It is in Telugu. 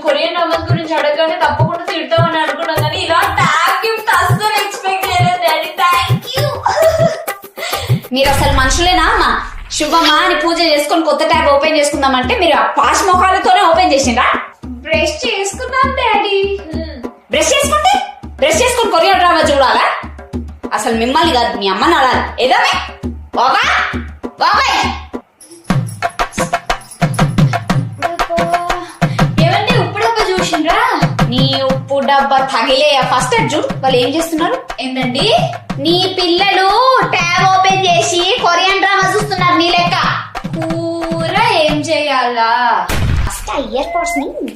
కొరియన్ డ్రామాస్ గురించి అడగగానే తప్పకుండా తిడతామని అనుకున్నాను కానీ ఇలా ట్యాగ్ గిఫ్ట్ అస్సలు ఎక్స్పెక్ట్ చేయలేదు డాడీ. Thank you. మీరు అసలు మనుషులేనా అమ్మా? శుభమా అని పూజ చేసుకొని కొత్త ట్యాబ్ ఓపెన్ చేసుకుందామంటే మీరు ఆ పాష్ మొఖాలతోనే ఓపెన్ చేసిండ్రా? బ్రష్ చేసుకున్నాను డాడీ. బ్రష్ చేసుకొని కొరియన్ డ్రామా చూడాలా? అసలు మిమ్మల్ని కాదు మీ అమ్మని అడాలి. ఏదమే బాబా బాబాయ్ ఏమండి ఉప్పు డబ్బా చూసిండ్రా? నీ ఉప్పు డబ్బా తగిలే ఫస్ట్ చూడు వాళ్ళు ఏం చేస్తున్నారు. ఏంటండి? నీ పిల్లలు ట్యాబ్ ఓపెన్ చేసి కొరియన్ డ్రామా చూస్తున్నారు నీ లెక్క. కూర ఏం చేయాలా? ఫస్ట్ ఇయర్ పోడ్స్ ని